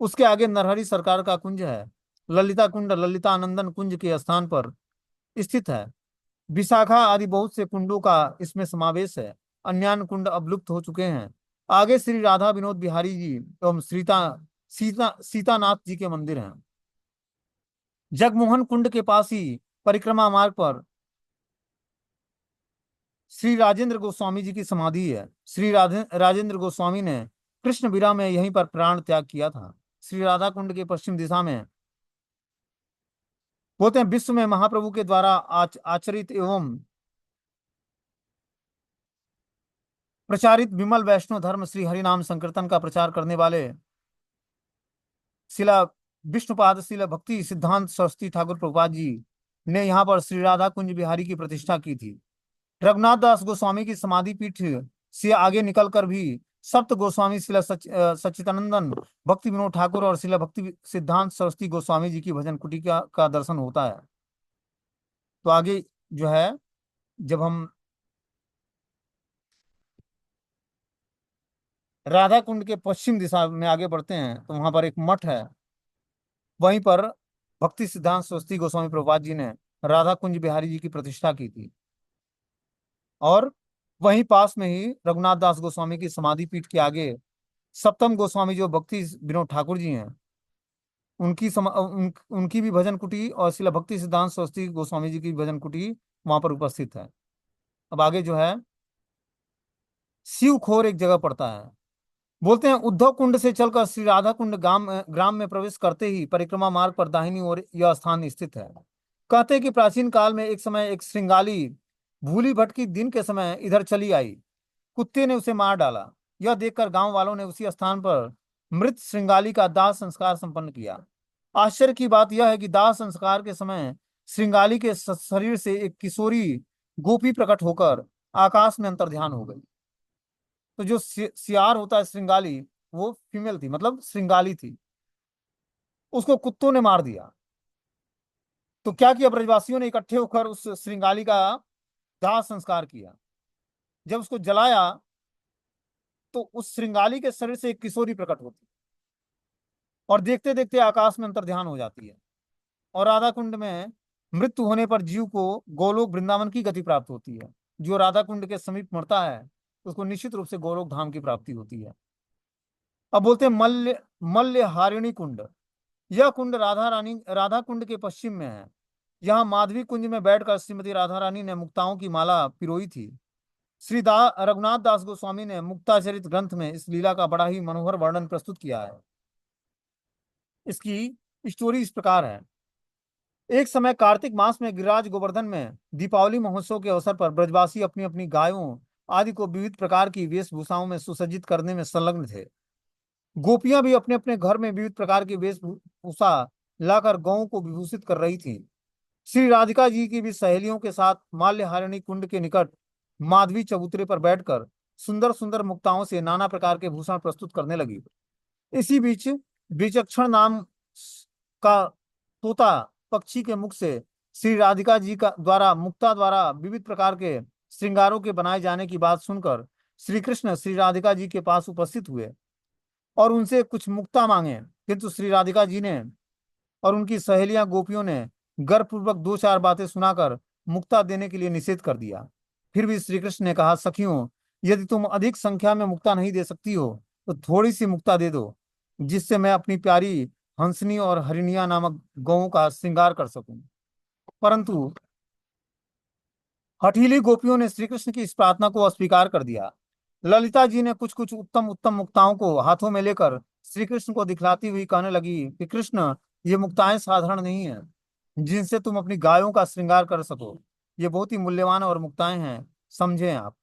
उसके आगे नरहरि सरकार का कुंज है। ललिता कुंड ललिता आनंदन कुंज के स्थान पर स्थित है। विशाखा आदि बहुत से कुंडों का इसमें समावेश है। अन्यान्य कुंड अब लुप्त हो चुके हैं। आगे श्री राधा विनोद बिहारी जी एवं सीतानाथ जी के मंदिर हैं। जगमोहन कुंड के पास ही परिक्रमा मार्ग पर श्री राजेंद्र गोस्वामी जी की समाधि है। श्री राजेंद्र गोस्वामी ने कृष्ण विरह में यहीं पर प्राण त्याग किया था। श्री राधा कुंड के पश्चिम दिशा में बोलते हैं विश्व में महाप्रभु के द्वारा आचरित एवं प्रचारित विमल वैष्णव धर्म श्री हरिनाम संकीर्तन का प्रचार करने वाले शिला विष्णुपाद शिला भक्ति सिद्धांत सरस्वती ठाकुर प्रभुपाद जी ने यहाँ पर श्री राधा कुंज बिहारी की प्रतिष्ठा की थी। रघुनाथ दास गोस्वामी की समाधि पीठ से आगे निकलकर भी सप्त गोस्वामी शिला सच्चिदानंदन भक्ति विनोद ठाकुर और शिला भक्ति सिद्धांत सरस्वती गोस्वामी जी की भजन कुटी का दर्शन होता है। तो आगे जो है, जब हम राधा कुंड के पश्चिम दिशा में आगे बढ़ते हैं तो वहां पर एक मठ है। वहीं पर भक्ति सिद्धांत सरस्वती गोस्वामी प्रभुपाद जी ने राधा कुंज बिहारी जी की प्रतिष्ठा की थी और वहीं पास में ही रघुनाथ दास गोस्वामी की समाधि पीठ के आगे सप्तम गोस्वामी जो भक्ति विनोद ठाकुर जी हैं उनकी भी भजन कुटी और शिला भक्ति सिद्धांत सरस्वती गोस्वामी जी की भजन कुटी वहां पर उपस्थित है। अब आगे जो है, शिव खोर एक जगह पड़ता है। बोलते हैं उद्धव कुंड से चलकर श्री राधा कुंड ग्राम में प्रवेश करते ही परिक्रमा मार्ग पर दाहिनी ओर यह स्थान स्थित है। कहते हैं कि प्राचीन काल में एक समय एक श्रृंगाली भूली भटकी दिन के समय इधर चली आई। कुत्ते ने उसे मार डाला। यह देखकर गांव वालों ने उसी स्थान पर मृत श्रृंगाली का दाह संस्कार संपन्न किया। आश्चर्य की बात यह है कि दाह संस्कार के समय श्रृंगाली के शरीर से एक किशोरी गोपी प्रकट होकर आकाश में अंतर्ध्यान हो गई। तो जो सियार होता है श्रृंगाली, वो फीमेल थी, मतलब श्रृंगाली थी। उसको कुत्तों ने मार दिया। तो क्या किया, ब्रजवासियों ने इकट्ठे होकर उस श्रृंगाली का दाह संस्कार किया। जब उसको जलाया तो उस श्रृंगाली के शरीर से एक किशोरी प्रकट होती। और देखते देखते आकाश में अंतर्ध्यान हो जाती है। और राधा कुंड में मृत्यु होने पर जीव को गोलोक वृंदावन की गति प्राप्त होती है। जो राधा कुंड के समीप मरता है उसको निश्चित रूप से गोलोक धाम की प्राप्ति होती है। अब बोलते हैं मल्ल मल्ल हारिणी कुंड। यह कुंड राधा कुंड के पश्चिम में है। यहाँ माधवी कुंज में बैठकर श्रीमती राधा रानी ने मुक्ताओं की माला पिरोई थी। रघुनाथ दास गोस्वामी ने मुक्ताचरित ग्रंथ में इस लीला का बड़ा ही मनोहर वर्णन प्रस्तुत किया है। इसकी स्टोरी इस प्रकार है। एक समय कार्तिक मास में गिरिराज गोवर्धन में दीपावली महोत्सव के अवसर पर ब्रजवासी अपनी अपनी गायों आदि को विविध प्रकार की वेशभूषाओं में सुसज्जित करने में संलग्न थे। गोपियां भी अपने अपने घर में विविध प्रकार की वेशभूषा लाकर गौओं को विभूषित कर रही थीं। श्री राधिका जी की भी सहेलियों के साथ माल्यहारिणी कुंड के निकट माधवी चबूतरे पर बैठकर सुंदर सुंदर मुक्ताओं से नाना प्रकार के भूषण प्रस्तुत करने लगी। इसी बीच विचक्षण नाम का तोता पक्षी के मुख से श्री राधिका जी का मुक्ता द्वारा विविध प्रकार के श्रृंगारों के बनाए जाने की बात सुनकर श्री कृष्ण श्री राधिका जी के पास उपस्थित हुए और उनसे कुछ मुक्ता मांगे, किंतु श्री राधिका जी ने और उनकी सहेलियां गोपियों ने गर्वपूर्वक दो चार बातें सुनाकर मुक्ता देने के लिए निषेध कर दिया। फिर भी श्री कृष्ण ने कहा, सखियों, यदि तुम अधिक संख्या में मुक्ता नहीं दे सकती हो तो थोड़ी सी मुक्ता दे दो, जिससे मैं अपनी प्यारी हंसनी और हरिणिया नामक गौओं का श्रृंगार कर सकूं। परंतु हठीली गोपियों ने श्री कृष्ण की इस प्रार्थना को अस्वीकार कर दिया। ललिता जी ने कुछ कुछ उत्तम उत्तम मुक्ताओं को हाथों में लेकर श्री कृष्ण को दिखलाती हुई कहने लगी कि कृष्ण, ये मुक्ताएं साधारण नहीं है जिनसे तुम अपनी गायों का श्रृंगार कर सको। ये बहुत ही मूल्यवान और मुक्ताएं हैं, समझें आप।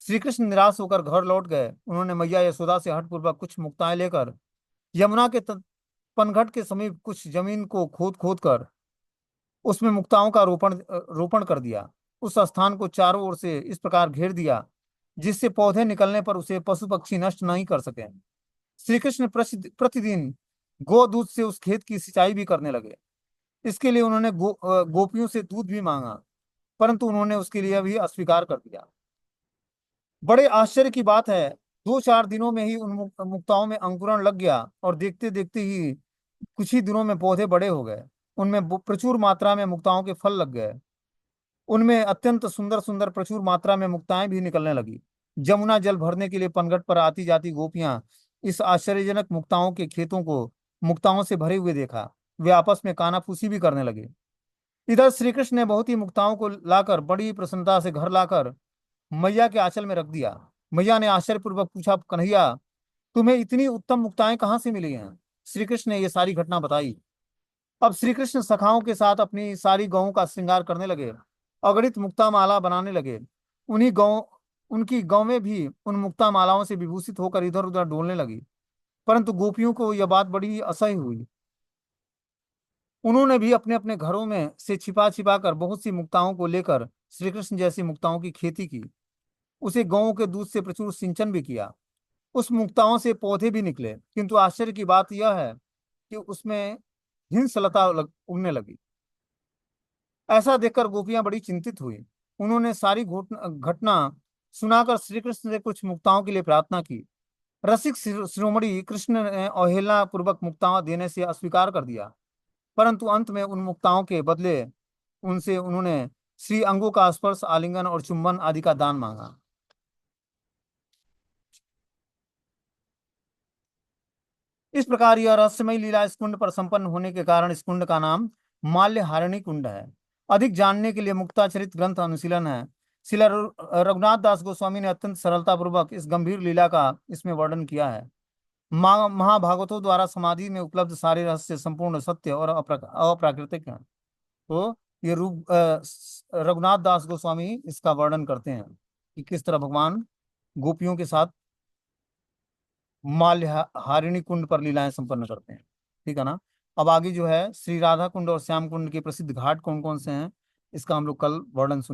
श्री कृष्ण निराश होकर घर लौट गए। उन्होंने मैया यशोदा से हठपूर्वक कुछ मुक्ताएं लेकर यमुना के पनघट के समीप कुछ जमीन को खोद खोद कर उसमें मुक्ताओं का रोपण कर दिया। उस स्थान को चारों ओर से इस प्रकार घेर दिया जिससे पौधे निकलने पर उसे पशु पक्षी नष्ट नहीं कर सके। श्री कृष्ण प्रतिदिन गो दूध से उस खेत की सिंचाई भी करने लगे। इसके लिए उन्होंने गोपियों से दूध भी मांगा, परंतु उन्होंने उसके लिए भी अस्वीकार कर दिया। बड़े आश्चर्य की बात है, 2-4 दिनों में ही उन मुक्ताओं में अंकुरण लग गया और देखते देखते ही कुछ ही दिनों में पौधे बड़े हो गए। उनमें प्रचुर मात्रा में मुक्ताओं के फल लग गए। उनमें अत्यंत सुंदर सुंदर प्रचुर मात्रा में मुक्ताएं भी निकलने लगी। जमुना जल भरने के लिए पनघट पर आती जाती गोपियां इस आश्चर्यजनक मुक्ताओं के खेतों को मुक्ताओं से भरे हुए देखा। वे आपस में कानाफूसी भी करने लगे। इधर श्री कृष्ण ने बहुत ही मुक्ताओं को लाकर बड़ी प्रसन्नता से घर लाकर मैया के आंचल में रख दिया। मैया ने आश्चर्यपूर्वक पूछा, कन्हैया, तुम्हें इतनी उत्तम मुक्ताएं कहाँ से मिली हैं? श्री कृष्ण ने यह सारी घटना बताई। अब श्री कृष्ण सखाओं के साथ अपनी सारी गौओं का श्रृंगार करने लगे, अगणित मुक्ता माला बनाने लगे। उनकी गौवें भी उन मुक्ता मालाओं से विभूषित होकर इधर उधर डोलने लगी। परंतु गोपियों को यह बात बड़ी असह्य हुई। उन्होंने भी अपने अपने घरों में से छिपा छिपा कर बहुत सी मुक्ताओं को लेकर श्री कृष्ण जैसी मुक्ताओं की खेती की। उसे गौओं के दूध से प्रचुर सिंचन भी किया। उस मुक्ताओं से पौधे भी निकले, किंतु आश्चर्य की बात यह है कि उसमें हिंसलता उगने लगी। ऐसा देखकर गोपियां बड़ी चिंतित हुई। उन्होंने सारी घटना सुनाकर श्री कृष्ण से कुछ मुक्ताओं के लिए प्रार्थना की। रसिक शिरोमणि कृष्ण ने अवहेलना पूर्वक मुक्ताओं देने से अस्वीकार कर दिया, परंतु अंत में उन मुक्ताओं के बदले उनसे उन्होंने श्री अंगों का स्पर्श, आलिंगन और चुंबन आदि का दान मांगा। इस प्रकार यह रहस्यमय लीला इस कुंड पर संपन्न होने के कारण इस कुंड का नाम माल्यहारिणी कुंड है। अधिक जानने के लिए मुक्ताचरित ग्रंथ अनुशीलन है। श्रील रघुनाथ दास गोस्वामी ने अत्यंत सरलता पूर्वक इस गंभीर लीला का इसमें वर्णन किया है। महाभागवतों द्वारा समाधि में उपलब्ध सारे रहस्य संपूर्ण सत्य और अप्राकृतिक हैं। तो ये रघुनाथ दास गोस्वामी इसका वर्णन करते हैं कि किस तरह भगवान गोपियों के साथ हारिणी कुंड पर लीलाएं संपन्न करते हैं। ठीक है ना। अब आगे जो है श्री राधा कुंड और श्याम कुंड के प्रसिद्ध घाट कौन कौन से हैं, इसका हम लोग कल वर्णन सुनेंगे।